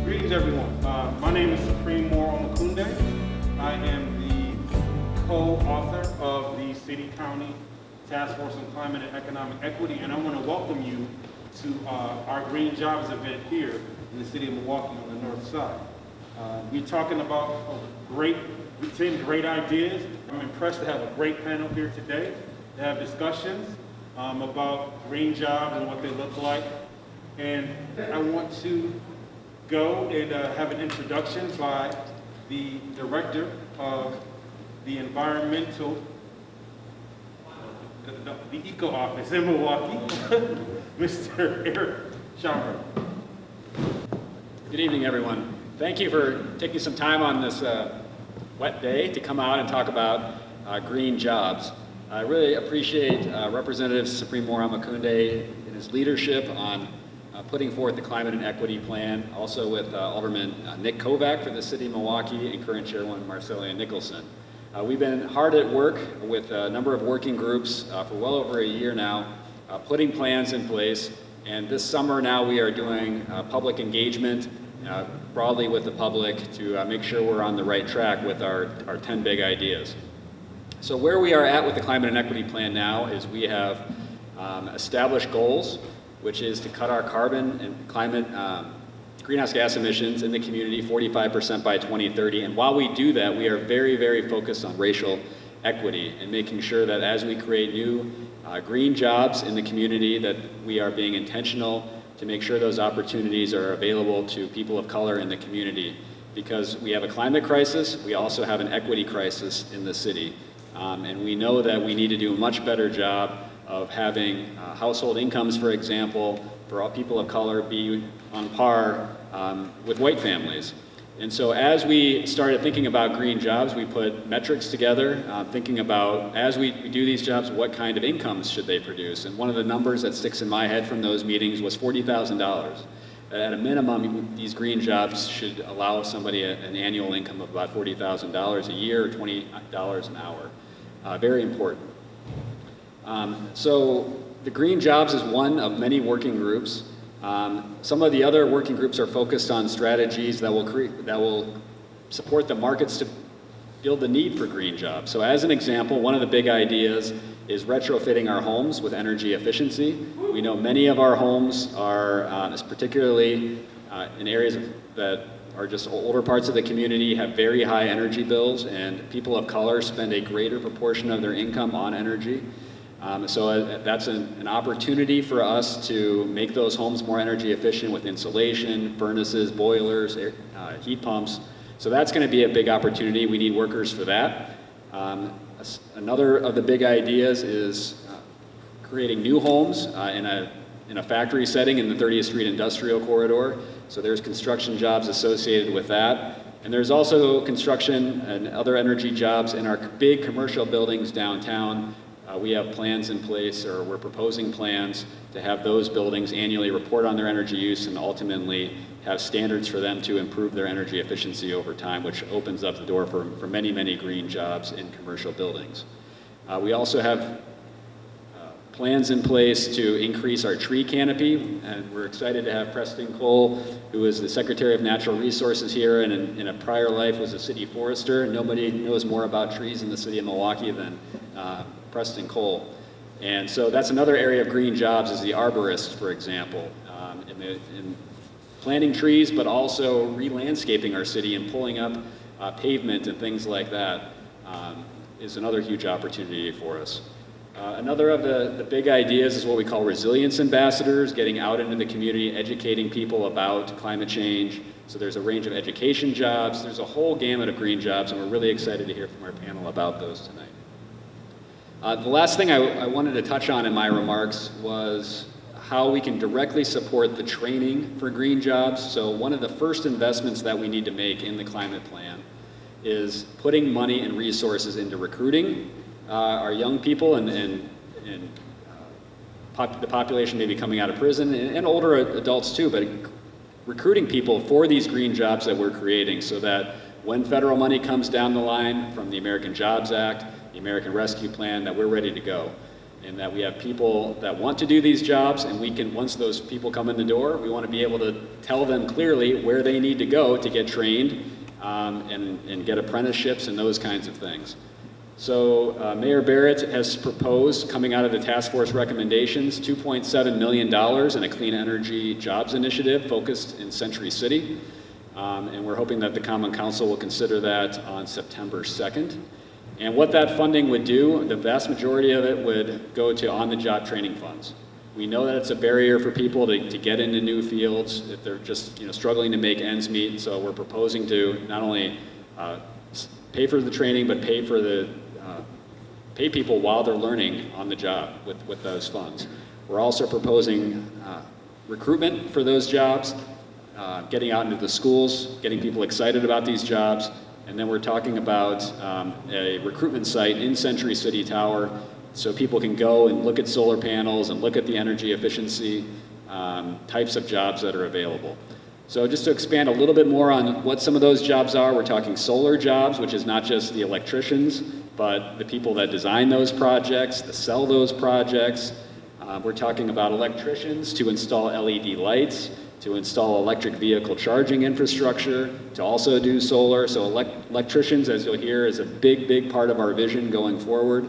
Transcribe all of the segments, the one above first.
Greetings, everyone. My name is Omokunde. I am the co-author of the City County Taskforce on Climate and Economic Equity, and I want to welcome you to our Green Jobs event here in the city of Milwaukee on the north side. We're talking about 10 great ideas. I'm impressed to have a great panel here today to have discussions about green jobs and what they look like. And I want to go and have an introduction by the director of the environmental, the eco office in Milwaukee, Mr. Erick Shambarger. Good evening, everyone. Thank you for taking some time on this wet day to come out and talk about green jobs. I really appreciate Representative Supreme Omokunde and his leadership on putting forth the Climate and Equity Plan, also with Alderman Nick Kovac for the City of Milwaukee and current Chairwoman Marcella Nicholson. We've been hard at work with a number of working groups for well over a year now, putting plans in place, and this summer now we are doing public engagement broadly with the public to make sure we're on the right track with our 10 big ideas. So where we are at with the Climate and Equity Plan now is we have established goals, which is to cut our carbon and climate greenhouse gas emissions in the community 45% by 2030. And while we do that, we are very, very focused on racial equity and making sure that as we create new green jobs in the community, that we are being intentional to make sure those opportunities are available to people of color in the community. Because we have a climate crisis, we also have an equity crisis in the city. And we know that we need to do a much better job of having household incomes, for example, for all people of color be on par with white families. And so as we started thinking about green jobs, we put metrics together, thinking about, as we do these jobs, what kind of incomes should they produce? And one of the numbers that sticks in my head from those meetings was $40,000. At a minimum, these green jobs should allow somebody an annual income of about $40,000 a year, or $20 an hour. Very important. So the green jobs is one of many working groups. Some of the other working groups are focused on strategies that will support the markets to build the need for green jobs. So as an example, one of the big ideas is retrofitting our homes with energy efficiency. We know many of our homes are, particularly in areas that are just older parts of the community, have very high energy bills, and people of color spend a greater proportion of their income on energy. So that's an opportunity for us to make those homes more energy efficient with insulation, furnaces, boilers, heat pumps. So that's going to be a big opportunity. We need workers for that. Another of the big ideas is creating new homes in a factory setting in the 30th Street Industrial Corridor. So there's construction jobs associated with that. And there's also construction and other energy jobs in our big commercial buildings downtown. We have plans in place, or we're proposing plans to have those buildings annually report on their energy use and ultimately have standards for them to improve their energy efficiency over time, which opens up the door for many, many green jobs in commercial buildings. We also have plans in place to increase our tree canopy, and we're excited to have Preston Cole, who is the Secretary of Natural Resources here and in a prior life was a city forester. Nobody knows more about trees in the city of Milwaukee than Preston Cole. And so that's another area of green jobs is the Arborist, for example, in planting trees, but also re-landscaping our city and pulling up pavement and things like that is another huge opportunity for us. Another of the big ideas is what we call resilience ambassadors, getting out into the community, educating people about climate change. So there's a range of education jobs. There's a whole gamut of green jobs, and we're really excited to hear from our panel about those tonight. The last thing I wanted to touch on in my remarks was how we can directly support the training for green jobs. So one of the first investments that we need to make in the climate plan is putting money and resources into recruiting our young people and the population maybe coming out of prison and older adults too, but recruiting people for these green jobs that we're creating so that when federal money comes down the line from the American Jobs Act, the American Rescue Plan, that we're ready to go. and that we have people that want to do these jobs, and we can, once those people come in the door, we want to be able to tell them clearly where they need to go to get trained and get apprenticeships and those kinds of things. So Mayor Barrett has proposed, coming out of the task force recommendations, $2.7 million in a clean energy jobs initiative focused in Century City. And we're hoping that the Common Council will consider that on September 2nd. And what that funding would do, the vast majority of it would go to on-the-job training funds. We know that it's a barrier for people to get into new fields if they're just struggling to make ends meet. So we're proposing to not only pay for the training, but pay people while they're learning on the job with those funds. We're also proposing recruitment for those jobs, getting out into the schools, getting people excited about these jobs. And then we're talking about a recruitment site in Century City Tower so people can go and look at solar panels and look at the energy efficiency types of jobs that are available. So just to expand a little bit more on what some of those jobs are, we're talking solar jobs, which is not just the electricians, but the people that design those projects, that sell those projects. We're talking about electricians to install LED lights, to install electric vehicle charging infrastructure, to also do solar. So electricians, as you'll hear, is a big, big part of our vision going forward.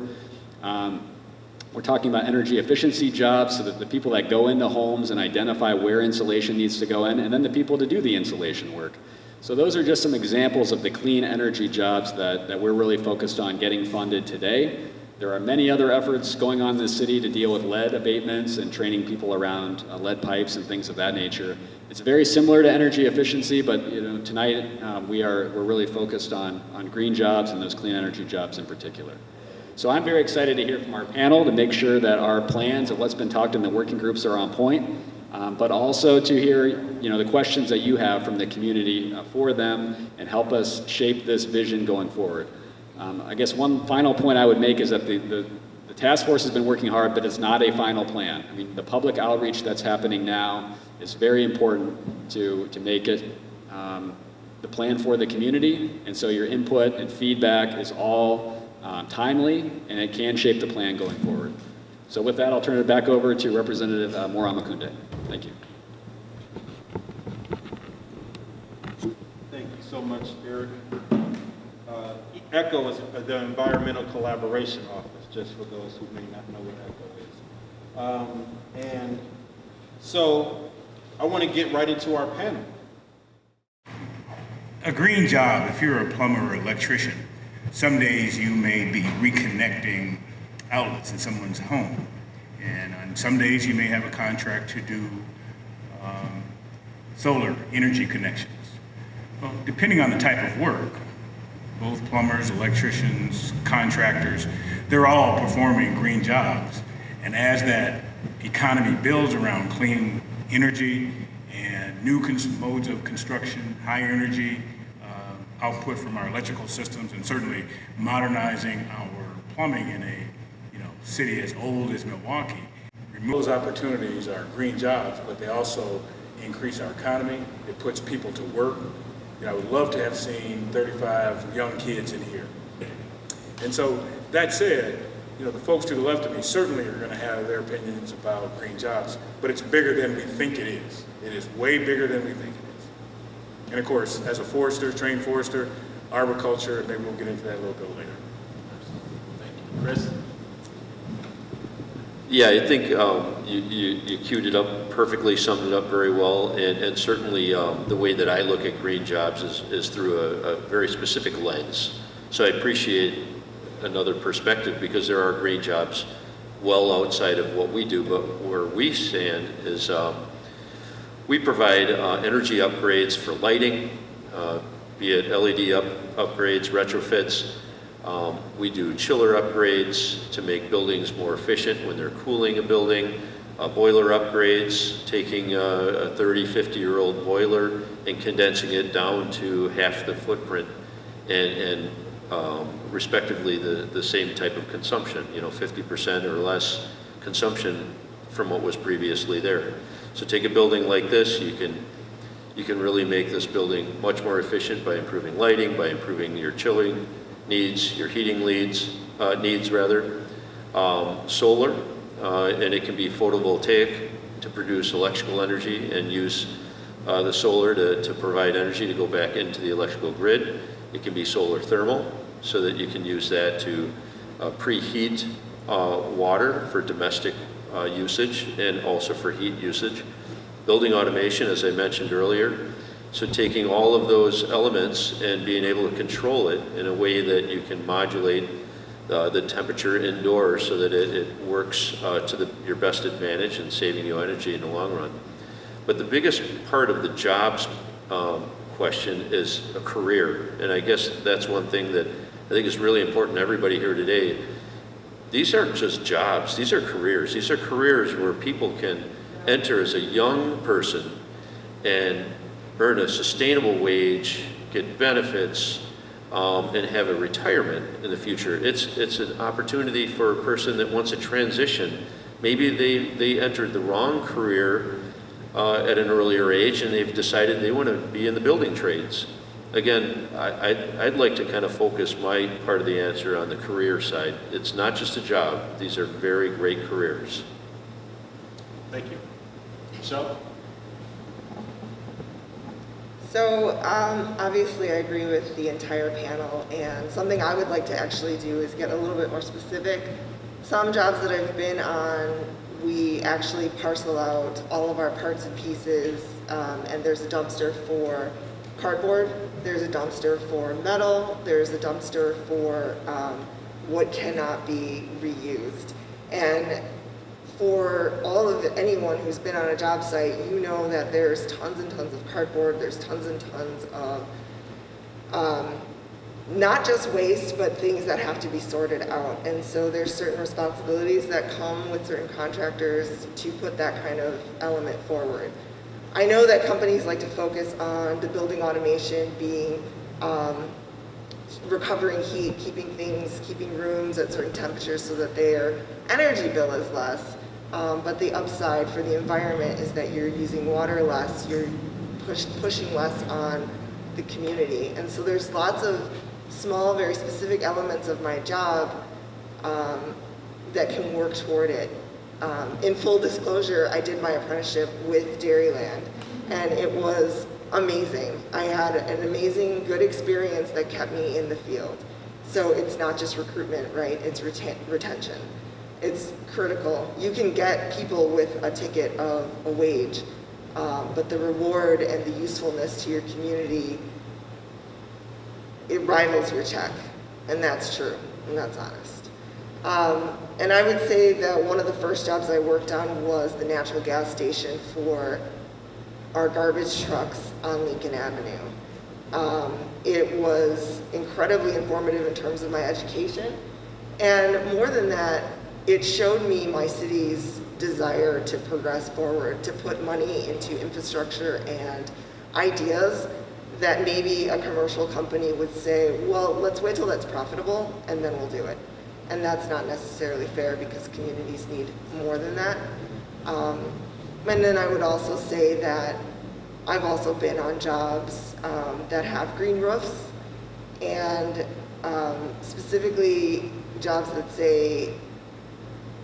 We're talking about energy efficiency jobs, so that the people that go into homes and identify where insulation needs to go in, and then the people to do the insulation work. So those are just some examples of the clean energy jobs that we're really focused on getting funded today. There are many other efforts going on in the city to deal with lead abatements and training people around lead pipes and things of that nature. It's very similar to energy efficiency, but tonight we're really focused on green jobs and those clean energy jobs in particular. So I'm very excited to hear from our panel to make sure that our plans of what's been talked in the working groups are on point, but also to hear the questions that you have from the community for them and help us shape this vision going forward. I guess one final point I would make is that the task force has been working hard, but it's not a final plan. I mean, the public outreach that's happening now is very important to make it the plan for the community, and so your input and feedback is all timely, and it can shape the plan going forward. So with that, I'll turn it back over to Representative Omokunde. Thank you. Thank you so much, Erick. ECHO is the Environmental Collaboration Office, just for those who may not know what ECHO is. And so I want to get right into our panel. A green job, if you're a plumber or electrician, some days you may be reconnecting outlets in someone's home. And on some days you may have a contract to do solar energy connections. Well, depending on the type of work, both plumbers, electricians, contractors, they're all performing green jobs. And as that economy builds around clean energy and new modes of construction, high energy output from our electrical systems, and certainly modernizing our plumbing in a city as old as Milwaukee, those opportunities are green jobs, but they also increase our economy. It puts people to work. I would love to have seen 35 young kids in here. And so that said, the folks to the left of me certainly are going to have their opinions about green jobs, but it's bigger than we think it is. It is way bigger than we think it is. And of course, as a forester, trained forester, arboriculture, maybe we'll get into that a little bit later. Thank you. Chris? Yeah, I think you queued it up perfectly, summed it up very well, and certainly the way that I look at green jobs is through a very specific lens. So I appreciate another perspective, because there are green jobs well outside of what we do, but where we stand is we provide energy upgrades for lighting, be it LED upgrades, retrofits. We do chiller upgrades to make buildings more efficient when they're cooling a building, boiler upgrades, taking a 30, 50-year-old boiler and condensing it down to half the footprint and respectively the same type of consumption, 50% or less consumption from what was previously there. So take a building like this, you can really make this building much more efficient by improving lighting, by improving your chilling needs, your heating needs rather. Solar, and it can be photovoltaic to produce electrical energy and use the solar to provide energy to go back into the electrical grid. It can be solar thermal, so that you can use that to preheat water for domestic usage and also for heat usage. Building automation, as I mentioned earlier, so taking all of those elements and being able to control it in a way that you can modulate the temperature indoors so that it works to your best advantage and saving you energy in the long run. But the biggest part of the jobs question is a career, and I guess that's one thing that I think is really important to everybody here today. These aren't just jobs, these are careers. These are careers where people can enter as a young person and earn a sustainable wage, get benefits, and have a retirement in the future. It's an opportunity for a person that wants to transition. Maybe they entered the wrong career at an earlier age and they've decided they want to be in the building trades. Again, I'd like to kind of focus my part of the answer on the career side. It's not just a job. These are very great careers. Thank you. Michele? So obviously I agree with the entire panel, and something I would like to actually do is get a little bit more specific. Some jobs that I've been on, we actually parcel out all of our parts and pieces, and there's a dumpster for cardboard, there's a dumpster for metal, there's a dumpster for what cannot be reused. And for all of anyone who's been on a job site, you know that there's tons and tons of cardboard, there's tons and tons of not just waste, but things that have to be sorted out. And so there's certain responsibilities that come with certain contractors to put that kind of element forward. I know that companies like to focus on the building automation being recovering heat, keeping rooms at certain temperatures so that their energy bill is less. But the upside for the environment is that you're using water less, you're pushing less on the community. And so there's lots of small, very specific elements of my job that can work toward it. In full disclosure, I did my apprenticeship with Dairyland, and it was amazing. I had an amazing, good experience that kept me in the field. So it's not just recruitment, right? It's retention. It's critical. You can get people with a ticket of a wage, but the reward and the usefulness to your community, it rivals your check, and that's true, and that's honest. And I would say that one of the first jobs I worked on was the natural gas station for our garbage trucks on Lincoln Avenue. It was incredibly informative in terms of my education, and more than that, it showed me my city's desire to progress forward, to put money into infrastructure and ideas that maybe a commercial company would say, well, let's wait till that's profitable and then we'll do it. And that's not necessarily fair because communities need more than that. And then I would also say that I've also been on jobs that have green roofs, and specifically jobs that say,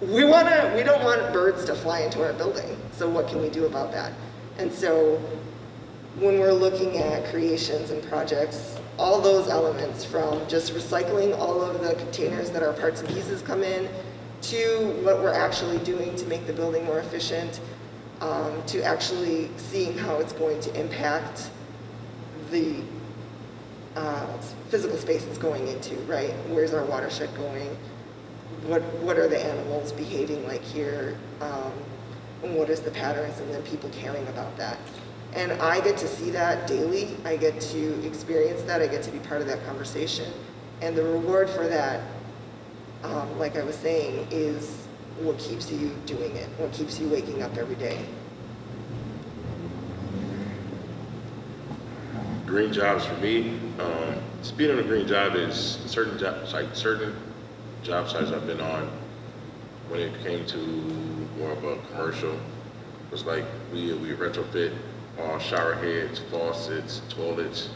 we don't want birds to fly into our building, so what can we do about that? And so when we're looking at creations and projects, all those elements, from just recycling all of the containers that our parts and pieces come in, to what we're actually doing to make the building more efficient, to actually seeing how it's going to impact the physical space it's going into, right? Where's our watershed going? What are the animals behaving like here? And what is the patterns, and then people caring about that. And I get to see that daily. I get to experience that. I get to be part of that conversation. And the reward for that, like I was saying, is what keeps you doing it, what keeps you waking up every day. Green jobs for me, being on a green job is certain job sites I've been on. When it came to more of a commercial, it was like we retrofit all shower heads, faucets, toilets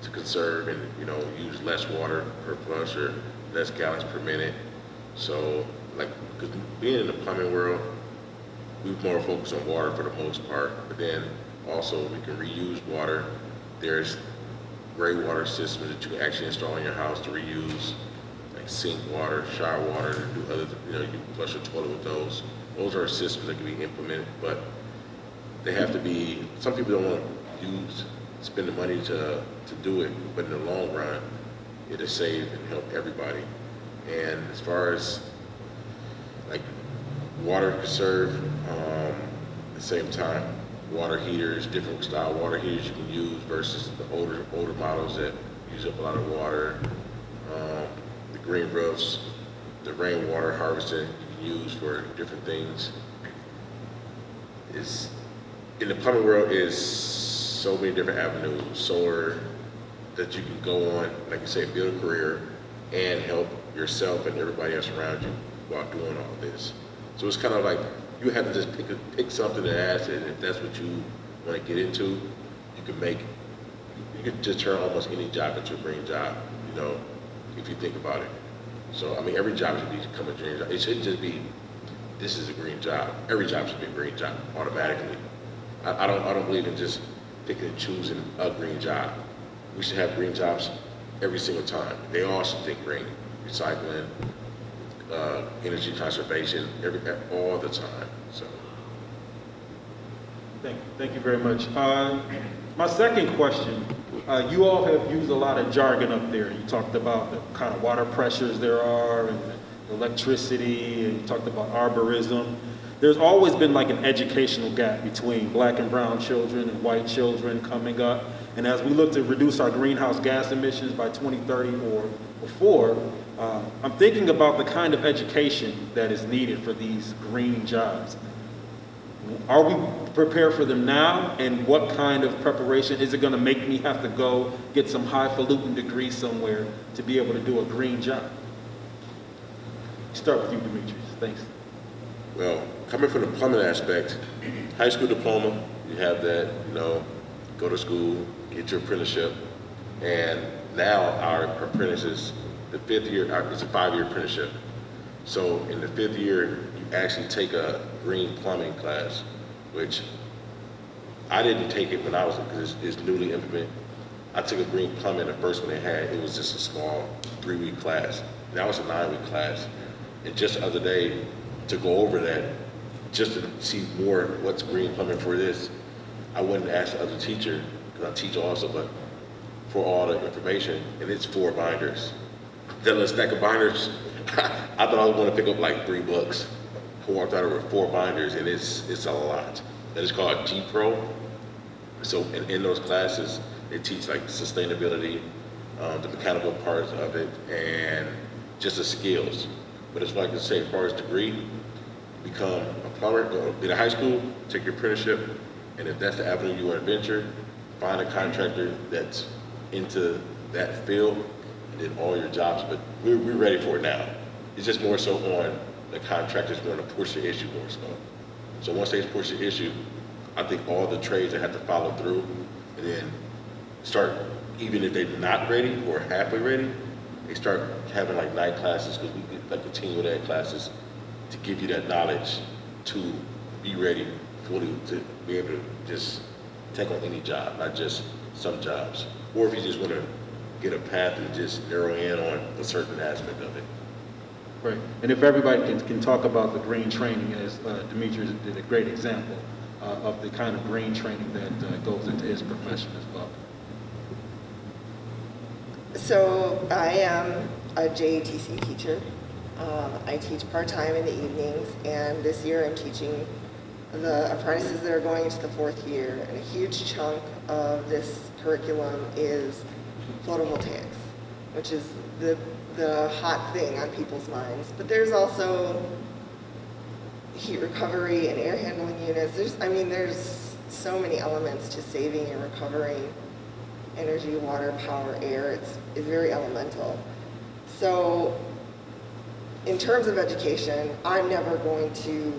to conserve and use less water per flush or less gallons per minute. So like, because being in the plumbing world, we're more focused on water for the most part, but then also we can reuse water. There's gray water systems that you can actually install in your house to reuse, like sink water, shower water, to do other, you can flush your toilet with those. Those are systems that can be implemented, but they have to be, some people don't want to spend the money to do it, but in the long run, it'll save and help everybody. And as far as like water conserve, at the same time, water heaters, different style water heaters you can use versus the older models that use up a lot of water. The green roofs, the rainwater harvesting you can use for different things. Is in the plumbing world is so many different avenues. Solar that you can go on, like you say, build a career and help yourself and everybody else around you while doing all this. So it's kind of like you have to just pick something to ask, and if that's what you want to get into, you can just turn almost any job into a green job, if you think about it. So I mean, every job should become a green job. It shouldn't just be, this is a green job. Every job should be a green job automatically. I don't believe in just picking and choosing a green job. We should have green jobs every single time. They all should think green, recycling, energy conservation, all the time. So, Thank you very much. My second question, you all have used a lot of jargon up there. You talked about the kind of water pressures there are and the electricity, and you talked about arborism. There's always been like an educational gap between black and brown children and white children coming up. And as we look to reduce our greenhouse gas emissions by 2030 or before, I'm thinking about the kind of education that is needed for these green jobs. Are we prepared for them now? And what kind of preparation? Is it going to make me have to go get some highfalutin degree somewhere to be able to do a green job? Start with you, Demeterus. Thanks. well, coming from the plumbing aspect, high school diploma, you have that, go to school, get your apprenticeship, and now our apprentices, the 5th year, it's a 5-year apprenticeship. So in the 5th year, you actually take a green plumbing class, which I didn't take it when I was, because it's newly implemented. I took a green plumbing, the first one they had, it was just a small 3-week class. Now it's a 9-week class. And just the other day, to go over that, just to see more what's green plumbing for this, I went and asked the other teacher, because I teach also, but for all the information, and it's 4 binders. That little stack of binders, I thought I was going to pick up like 3 books. I thought it were 4 binders, and it's a lot. That is called G Pro. So in those classes, they teach like sustainability, the mechanical parts of it, and just the skills. But it's like I say, as far as degree, become a plumber, go in high school, take your apprenticeship, and if that's the avenue you want to venture, find a contractor that's into that field, and then all your jobs. But we're ready for it now. It's just more so on the contractors want to push the issue more so. So once they push the issue, I think all the trades that have to follow through, and then start, even if they're not ready or halfway ready, they start having like night classes, because we get like continual ed classes to give you that knowledge to be ready fully to be able to just take on any job, not just some jobs. Or if you just want to get a path and just narrow in on a certain aspect of it. Right. And if everybody can talk about the green training, as Demeterus did a great example of the kind of green training that goes into his profession as well. So I am a JATC teacher. I teach part-time in the evenings, and this year I'm teaching the apprentices that are going into the 4th year, and a huge chunk of this curriculum is photovoltaics, which is the hot thing on people's minds. But there's also heat recovery and air handling units. There's so many elements to saving and recovering energy, water, power, air. It's very elemental. So in terms of education, I'm never going to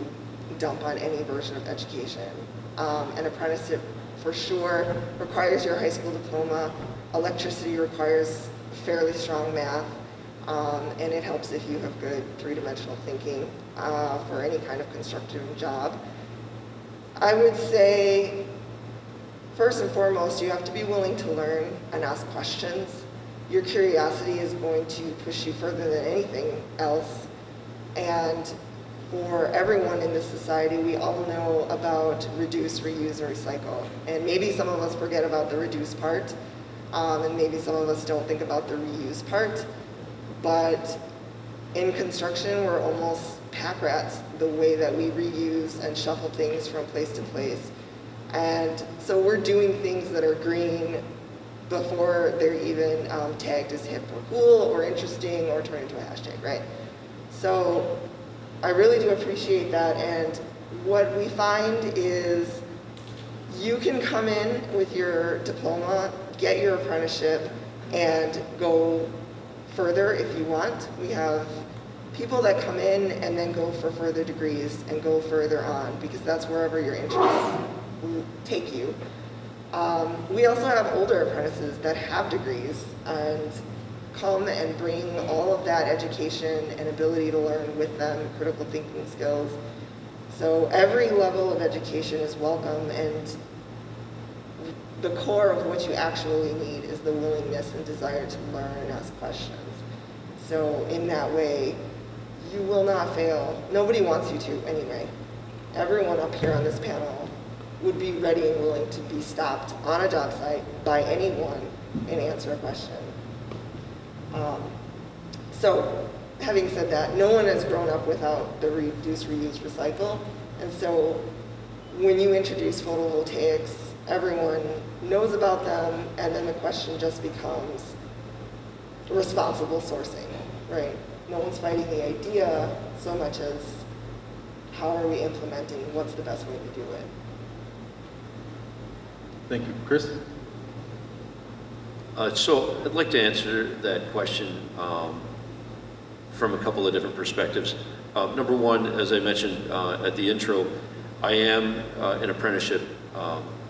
dump on any version of education. An apprenticeship for sure requires your high school diploma. Electricity requires fairly strong math. And it helps if you have good three-dimensional thinking for any kind of constructive job. I would say, first and foremost, you have to be willing to learn and ask questions. Your curiosity is going to push you further than anything else. And for everyone in this society, we all know about reduce, reuse, and recycle. And maybe some of us forget about the reduce part, and maybe some of us don't think about the reuse part. But in construction, we're almost pack rats the way that we reuse and shuffle things from place to place. And so we're doing things that are green before they're even tagged as hip or cool or interesting or turned into a hashtag, right? So I really do appreciate that. And what we find is you can come in with your diploma, get your apprenticeship, and go further if you want. We have people that come in and then go for further degrees and go further on because that's wherever your interests will take you. We also have older apprentices that have degrees and come and bring all of that education and ability to learn with them, critical thinking skills. So every level of education is welcome, and the core of what you actually need is the willingness and desire to learn and ask questions. So in that way, you will not fail. Nobody wants you to anyway. Everyone up here on this panel would be ready and willing to be stopped on a job site by anyone and answer a question. So having said that, no one has grown up without the reduce, reuse, recycle. And so when you introduce photovoltaics, everyone knows about them, and then the question just becomes responsible sourcing, right? No one's fighting the idea so much as how are we implementing, what's the best way to do it. Thank you. Chris? So I'd like to answer that question from a couple of different perspectives. Number one, as I mentioned at the intro, I am an apprenticeship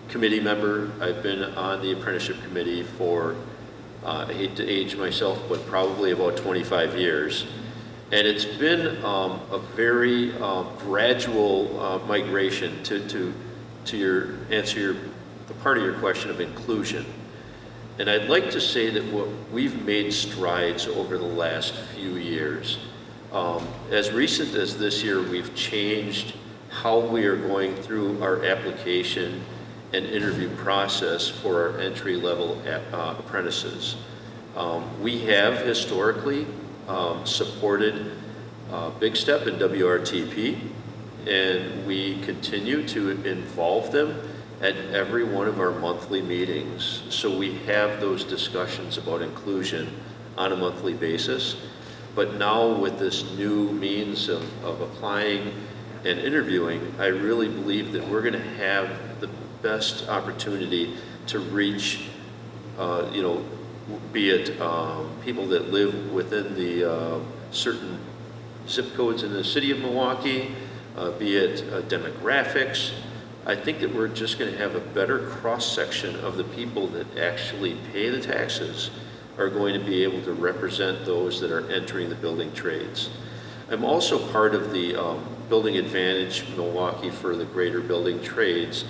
committee member. I've been on the apprenticeship committee for, I hate to age myself, but probably about 25 years. And it's been a very gradual migration to answer the part of your question of inclusion. And I'd like to say that we've made strides over the last few years. As recent as this year, we've changed how we are going through our application and interview process for our entry-level apprentices. We have historically supported Big Step and WRTP, and we continue to involve them at every one of our monthly meetings. So we have those discussions about inclusion on a monthly basis. But now with this new means of applying and interviewing, I really believe that we're gonna have the best opportunity to reach, be it people that live within the certain zip codes in the city of Milwaukee, be it demographics. I think that we're just going to have a better cross-section of the people that actually pay the taxes are going to be able to represent those that are entering the building trades. I'm also part of the Building Advantage Milwaukee for the greater building trades,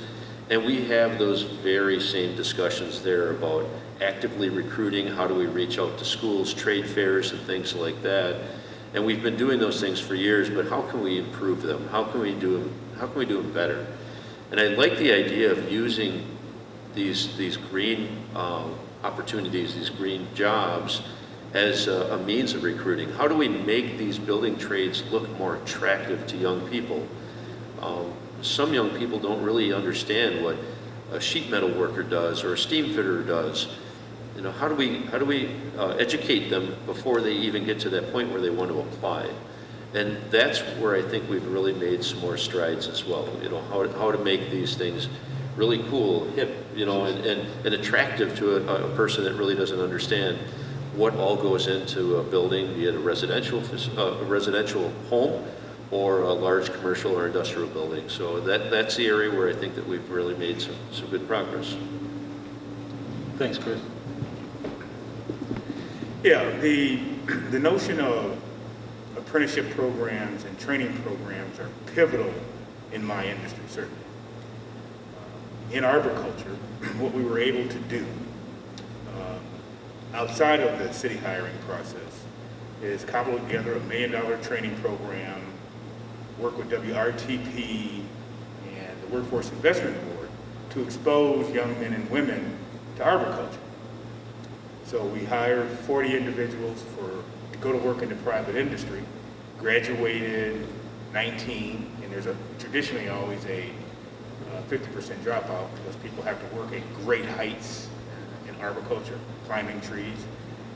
and we have those very same discussions there about actively recruiting, how do we reach out to schools, trade fairs, and things like that. And we've been doing those things for years, but how can we improve them? How can we do them better? And I like the idea of using these green opportunities, these green jobs, as a means of recruiting. How do we make these building trades look more attractive to young people? Some young people don't really understand what a sheet metal worker does or a steam fitter does. You know, how do we educate them before they even get to that point where they want to apply? And that's where I think we've really made some more strides as well. You know, how to make these things really cool, hip, you know, and attractive to a person that really doesn't understand what all goes into a building, be it a residential home or a large commercial or industrial building. So that's the area where I think that we've really made some good progress. Thanks, Chris. Yeah, the the notion of apprenticeship programs and training programs are pivotal in my industry, certainly. In arboriculture, what we were able to do outside of the city hiring process is cobble together $1 million training program, work with WRTP and the Workforce Investment Board to expose young men and women to arboriculture. So we hired 40 individuals to go to work in the private industry, graduated 19, and there's traditionally always a 50% dropout because people have to work at great heights in arboriculture, climbing trees.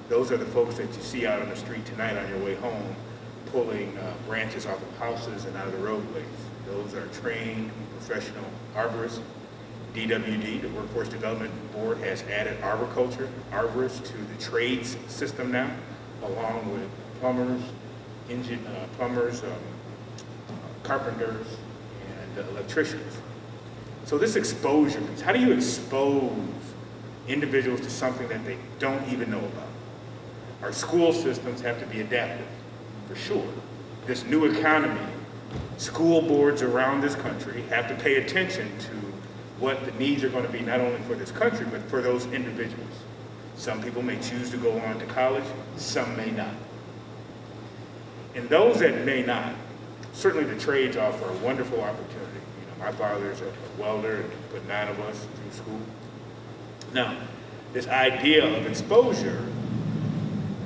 Those are the folks that you see out on the street tonight on your way home, pulling branches off of houses and out of the roadways. Those are trained professional arborists. DWD, the Workforce Development Board, has added arborists to the trades system now, along with plumbers, carpenters, and electricians. So this exposure means, how do you expose individuals to something that they don't even know about? Our school systems have to be adaptive, for sure. This new economy, school boards around this country have to pay attention to what the needs are going to be, not only for this country, but for those individuals. Some people may choose to go on to college, some may not. And those that may not, certainly the trades offer a wonderful opportunity. My father's a welder and put 9 of us through school. Now, this idea of exposure,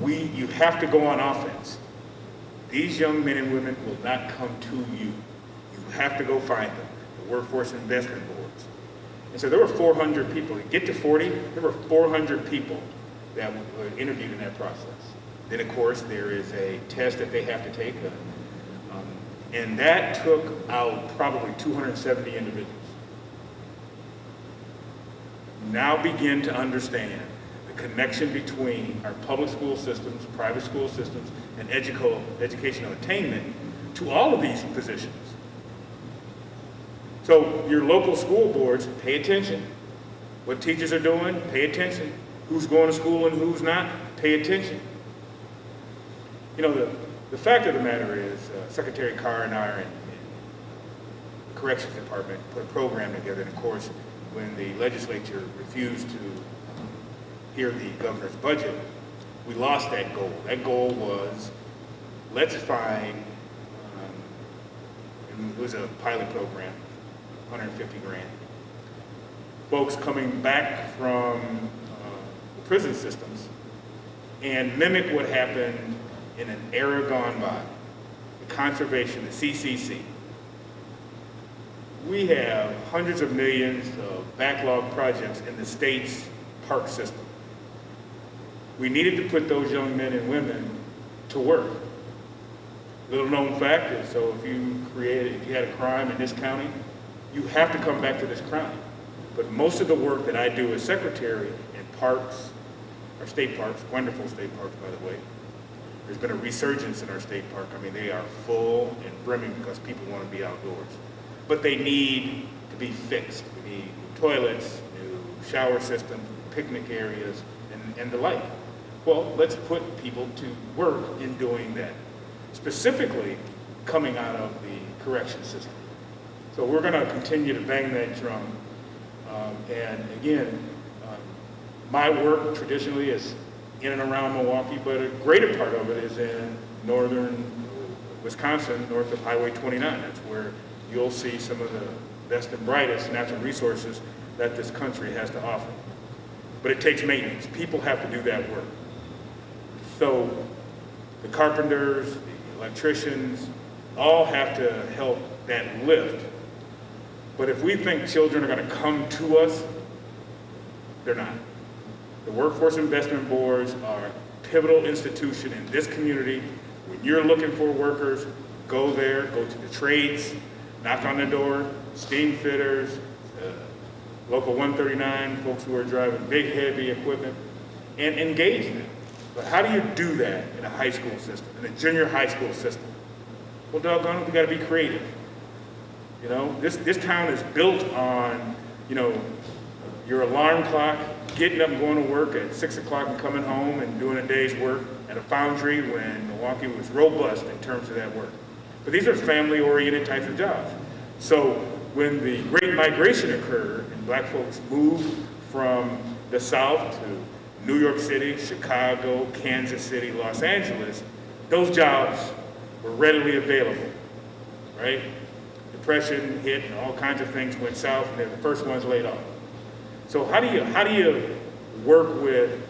you have to go on offense. These young men and women will not come to you. You have to go find them, the Workforce Investment Boards. And so there were 400 people. To get to 40, there were 400 people that were interviewed in that process. Then, of course, there is a test that they have to take, and that took out probably 270 individuals. Now begin to understand the connection between our public school systems, private school systems, and educational attainment to all of these positions. So your local school boards, pay attention. What teachers are doing, pay attention. Who's going to school and who's not, pay attention. The fact of the matter is, Secretary Carr and I in the Corrections Department put a program together, and of course, when the legislature refused to hear the governor's budget, we lost that goal. That goal was, let's find, it was a pilot program, 150 grand. Folks coming back from the prison systems and mimic what happened in an era gone by, the conservation, the CCC. We have hundreds of millions of backlog projects in the state's park system. We needed to put those young men and women to work. Little known fact is, so if you had a crime in this county, you have to come back to this county. But most of the work that I do as secretary in parks, our state parks, wonderful state parks, by the way. There's been a resurgence in our state park. I mean, they are full and brimming because people want to be outdoors. But they need to be fixed. We need new toilets, new shower systems, picnic areas, and the like. Well, let's put people to work in doing that, specifically coming out of the correction system. So we're going to continue to bang that drum. And again, my work traditionally is in and around Milwaukee, but a greater part of it is in northern Wisconsin, north of Highway 29. That's where you'll see some of the best and brightest natural resources that this country has to offer. But it takes maintenance. People have to do that work. So the carpenters, the electricians, all have to help that lift. But if we think children are going to come to us, they're not. The Workforce Investment Boards are a pivotal institution in this community. When you're looking for workers, go there, go to the trades, knock on the door, steam fitters, local 139, folks who are driving big, heavy equipment, and engage them. But how do you do that in a high school system, in a junior high school system? Well, doggone it, we got to be creative. This town is built on, your alarm clock getting up and going to work at 6 o'clock and coming home and doing a day's work at a foundry when Milwaukee was robust in terms of that work. But these are family-oriented types of jobs. So when the Great Migration occurred and black folks moved from the South to New York City, Chicago, Kansas City, Los Angeles, those jobs were readily available, right? Depression hit and all kinds of things went south and they're the first ones laid off. So how do you work with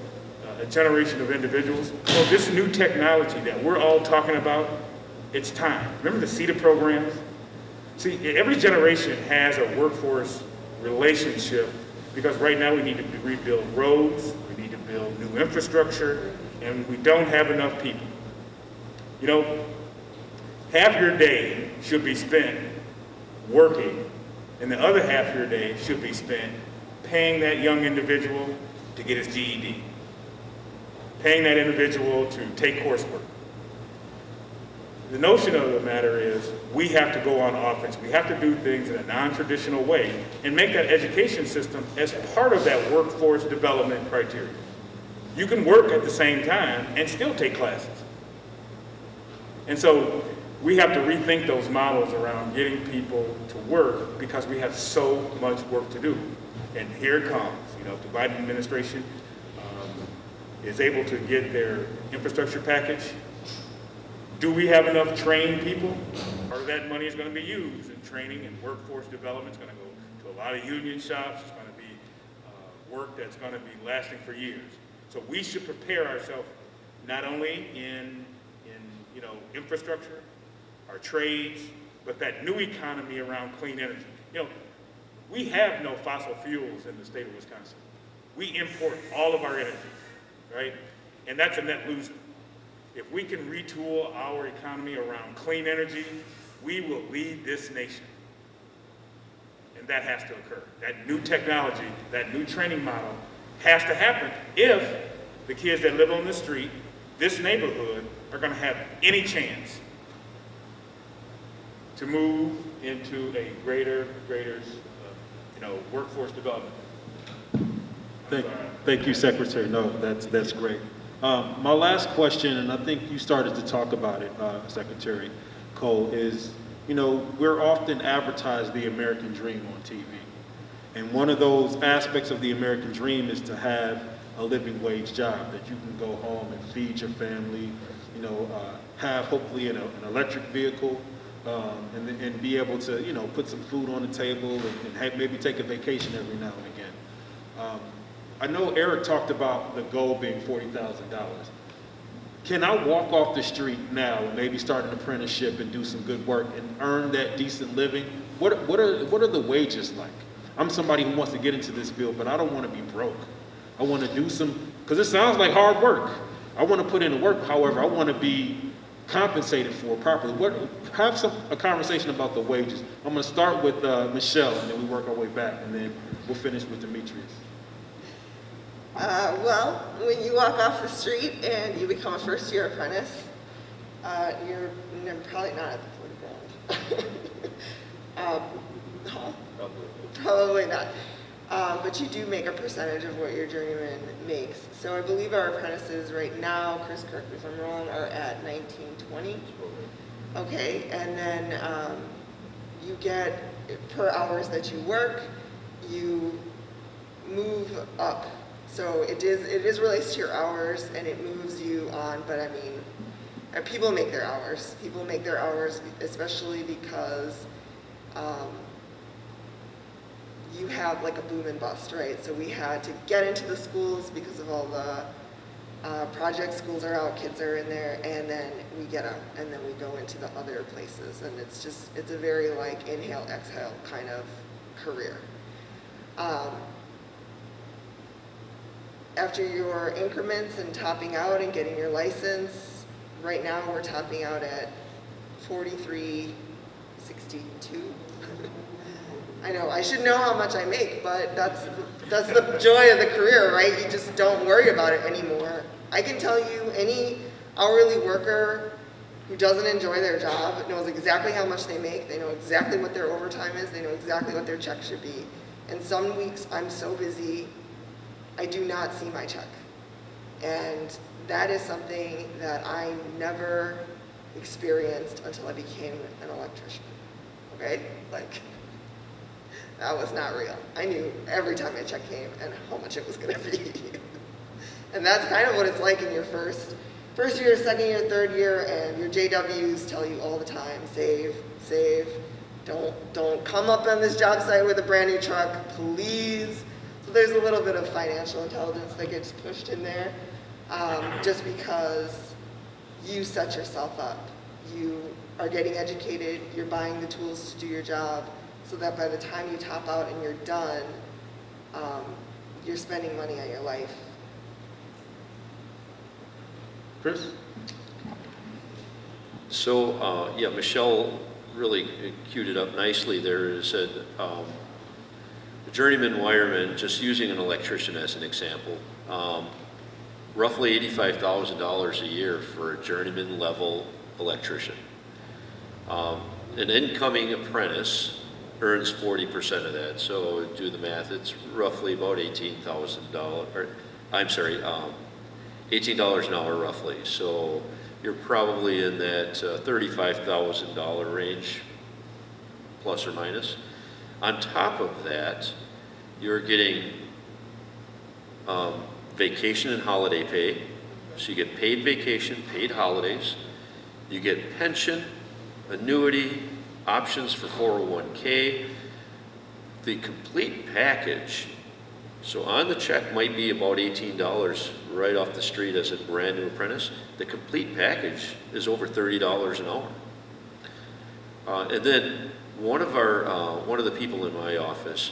a generation of individuals? Well, this new technology that we're all talking about, it's time. Remember the CETA programs? See, every generation has a workforce relationship because right now we need to rebuild roads, we need to build new infrastructure, and we don't have enough people. You know, half your day should be spent working, and the other half of your day should be spent paying that young individual to get his GED, paying that individual to take coursework. The notion of the matter is we have to go on offense. We have to do things in a non-traditional way and make that education system as part of that workforce development criteria. You can work at the same time and still take classes. And so we have to rethink those models around getting people to work because we have so much work to do. And here it comes. You know, if the Biden administration is able to get their infrastructure package, do we have enough trained people? Part of that money is going to be used in training and workforce development. It's going to go to a lot of union shops. It's going to be work that's going to be lasting for years. So we should prepare ourselves not only in infrastructure, our trades, but that new economy around clean energy. You know, we have no fossil fuels in the state of Wisconsin. We import all of our energy, right? And that's a net loser. If we can retool our economy around clean energy, we will lead this nation. And that has to occur. That new technology, that new training model has to happen if the kids that live on the street, this neighborhood, are going to have any chance to move into a greater workforce development. Thank you, Secretary. No, that's great. My last question, and I think you started to talk about it, Secretary Cole, is, we're often advertised the American dream on TV. And one of those aspects of the American dream is to have a living wage job that you can go home and feed your family, have hopefully an electric vehicle, and be able to, put some food on the table and maybe take a vacation every now and again. I know Erick talked about the goal being $40,000. Can I walk off the street now and maybe start an apprenticeship and do some good work and earn that decent living? What are the wages like? I'm somebody who wants to get into this field, but I don't want to be broke. I want to do because it sounds like hard work. I want to put in the work, however, I want to be compensated for it properly. Have a conversation about the wages. I'm going to start with Michele, and then we work our way back, and then we'll finish with Demeterus. Well, when you walk off the street and you become a first-year apprentice, you're probably not at the 40 grand. Probably not. But you do make a percentage of what your journeyman makes. So I believe our apprentices right now, Chris, correct me if I'm wrong, are at $19.20. Okay, and then you get, per hours that you work, you move up. So it is related to your hours and it moves you on, but I mean, people make their hours. People make their hours especially because you have like a boom and bust, right? So we had to get into the schools because of all the project schools are out, kids are in there, and then we get out, and then we go into the other places, and it's a very like inhale, exhale kind of career. After your increments and topping out and getting your license, right now we're topping out at $43.62. I know, I should know how much I make, but that's the joy of the career, right? You just don't worry about it anymore. I can tell you any hourly worker who doesn't enjoy their job knows exactly how much they make, they know exactly what their overtime is, they know exactly what their check should be. And some weeks I'm so busy, I do not see my check. And that is something that I never experienced until I became an electrician. Okay? Like, that was not real. I knew every time my check came and how much it was gonna be. And that's kind of what it's like in your first year, second year, third year, and your JWs tell you all the time, save, save. Don't come up on this job site with a brand new truck, please. So there's a little bit of financial intelligence that gets pushed in there, just because you set yourself up. You are getting educated, you're buying the tools to do your job, so that by the time you top out and you're done, you're spending money on your life. Chris? So, yeah, Michele really queued it up nicely there. It said, a journeyman wireman, just using an electrician as an example, roughly $85,000 a year for a journeyman level electrician. An incoming apprentice earns 40% of that. So do the math, it's roughly about $18,000, or I'm sorry, $18 an hour roughly. So you're probably in that $35,000 range, plus or minus. On top of that, you're getting vacation and holiday pay. So you get paid vacation, paid holidays. You get pension, annuity, options for 401k. The complete package, so on the check might be about $18 right off the street as a brand new apprentice. The complete package is over $30 an hour. And then one of the people in my office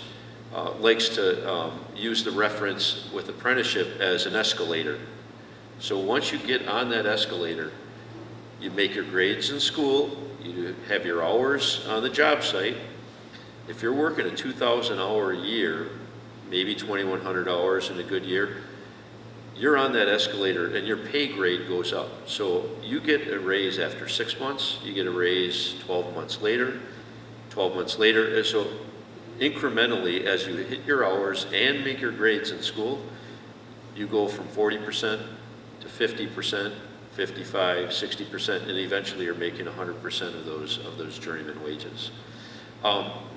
likes to use the reference with apprenticeship as an escalator. So once you get on that escalator, you make your grades in school, you have your hours on the job site. If you're working a 2,000 hour a year, maybe 2,100 hours in a good year, you're on that escalator and your pay grade goes up. So you get a raise after 6 months, you get a raise 12 months later, 12 months later. And so incrementally, as you hit your hours and make your grades in school, you go from 40% to 50%, 55, 60%, and eventually you're making 100% of those journeyman wages.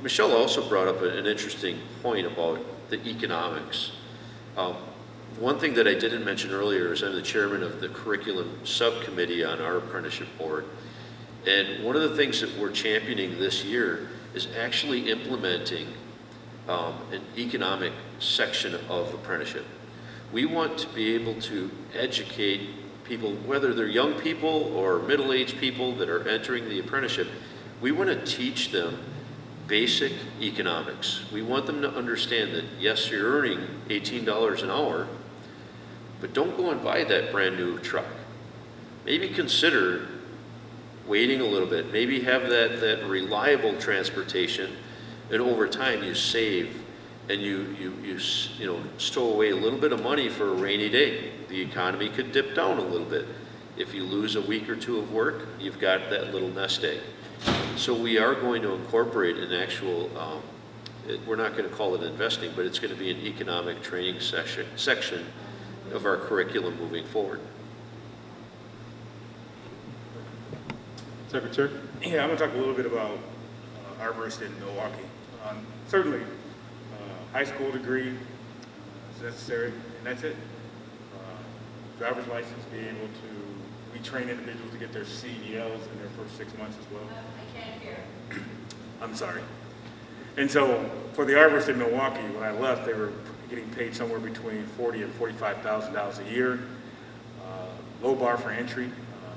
Michele also brought up an interesting point about the economics. One thing that I didn't mention earlier is I'm the chairman of the curriculum subcommittee on our apprenticeship board. And one of the things that we're championing this year is actually implementing an economic section of apprenticeship. We want to be able to educate people, whether they're young people or middle-aged people that are entering the apprenticeship. We want to teach them basic economics. We want them to understand that, yes, you're earning $18 an hour, but don't go and buy that brand new truck. Maybe consider waiting a little bit, maybe have that reliable transportation, and over time you save and you stow away a little bit of money for a rainy day. The economy could dip down a little bit. If you lose a week or two of work, you've got that little nest egg. So we are going to incorporate an actual, we're not going to call it investing, but it's going to be an economic training section of our curriculum moving forward. Secretary? Yeah, I'm going to talk a little bit about Arborist in Milwaukee. Certainly, high school degree is necessary, and that's it. Driver's license, be able to, we train individuals to get their CDLs in their first 6 months as well. I can't hear. I'm sorry. And so for the Arborist in Milwaukee, when I left, they were getting paid somewhere between $40,000 and $45,000 a year. Low bar for entry,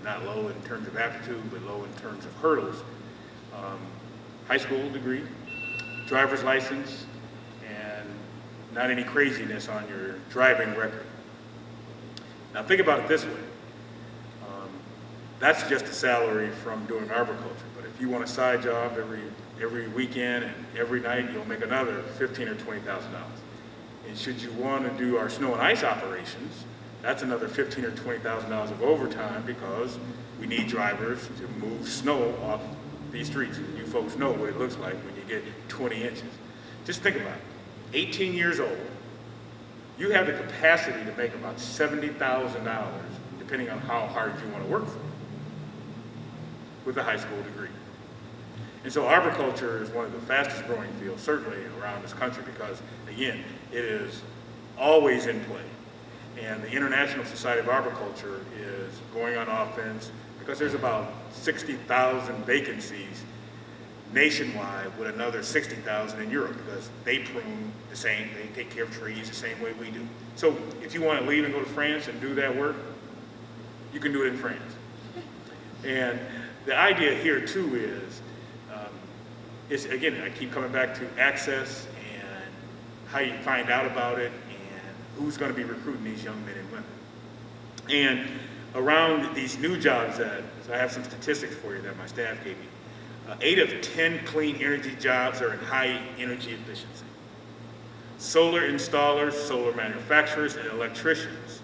not low in terms of aptitude, but low in terms of hurdles. High school degree, driver's license, and not any craziness on your driving record. Now think about it this way. That's just a salary from doing arboriculture. But if you want a side job every weekend and every night, you'll make another $15,000 or $20,000. And should you want to do our snow and ice operations, that's another $15,000 or $20,000 of overtime, because we need drivers to move snow off these streets. You folks know what it looks like when you get 20 inches. Just think about it. 18 years old, you have the capacity to make about $70,000, depending on how hard you want to work for it, with a high school degree. And so arboriculture is one of the fastest growing fields, certainly around this country, because again, it is always in play. And the International Society of Arboriculture is going on offense because there's about 60,000 vacancies nationwide, with another 60,000 in Europe, because they prune the same, they take care of trees the same way we do. So if you want to leave and go to France and do that work, you can do it in France. And the idea here too is again, I keep coming back to access and how you find out about it and who's going to be recruiting these young men and women. And around these new jobs so I have some statistics for you that my staff gave me. 8 of 10 clean energy jobs are in high energy efficiency. Solar installers, solar manufacturers, and electricians.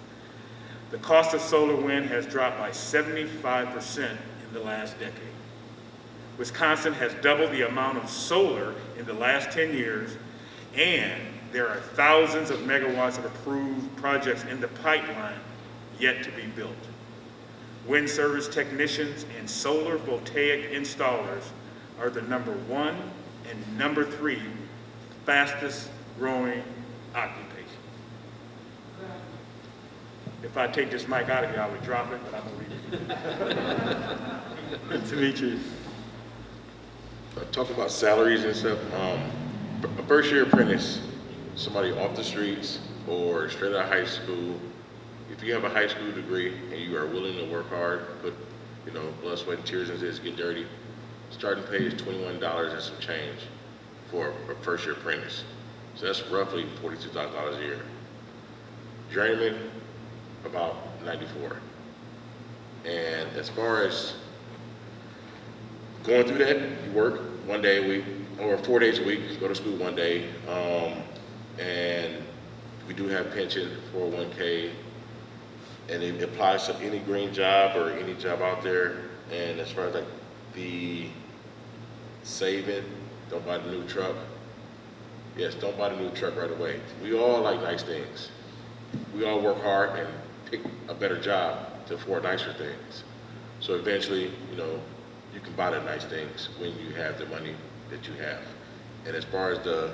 The cost of solar wind has dropped by 75% in the last decade. Wisconsin has doubled the amount of solar in the last 10 years, and there are thousands of megawatts of approved projects in the pipeline yet to be built. Wind service technicians and solar voltaic installers are the #1 and #3 fastest growing occupation. If I take this mic out of here, I would drop it, but I'm gonna leave it. Demeterus. Talk about salaries and stuff. A first year apprentice, somebody off the streets or straight out of high school, if you have a high school degree and you are willing to work hard, put blood, sweat, and tears into this, get dirty, starting pay is $21 and some change for a first year apprentice. So that's roughly $42,000 a year. Journeyman, about 94. And as far as going through that, you work 1 day a week, or 4 days a week, go to school 1 day. And we do have pension, 401k, and it applies to any green job or any job out there. And as far as like the saving, don't buy the new truck. Yes, don't buy the new truck right away. We all like nice things. We all work hard and pick a better job to afford nicer things. So eventually, you can buy the nice things when you have the money that you have. And as far as the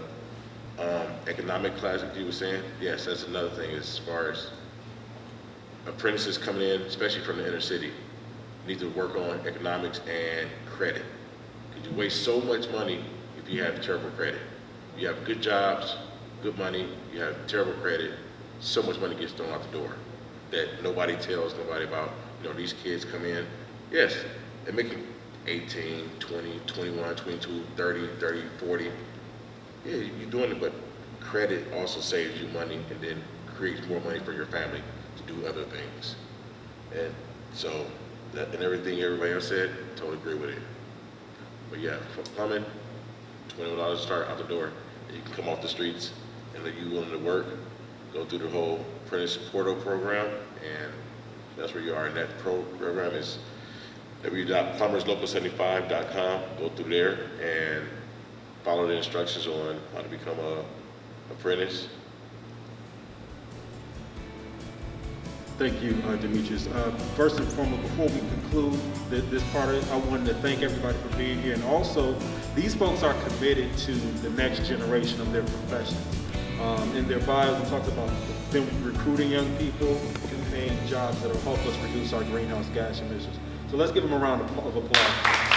economic class that you were saying, yes, that's another thing. As far as apprentices coming in, especially from the inner city, need to work on economics and credit. Because you waste so much money if you have terrible credit. You have good jobs, good money, you have terrible credit, so much money gets thrown out the door that nobody tells nobody about. These kids come in, yes, they're making 18, 20, 21, 22, 30, 40. Yeah, you're doing it, but credit also saves you money and then creates more money for your family to do other things. And so, that and everything everybody else said, totally agree with it. But yeah, for plumbing, $21 to start out the door. And you can come off the streets, and if you're willing to work, go through the whole apprentice portal program, and that's where you are. And that program is www.plumberslocal75.com. Go through there and follow the instructions on how to become a apprentice. Thank you, Demeterus. First and foremost, before we conclude this part of it, I wanted to thank everybody for being here. And also, these folks are committed to the next generation of their profession. In their bios, we talked about them recruiting young people and paying jobs that will help us reduce our greenhouse gas emissions. So let's give them a round of applause.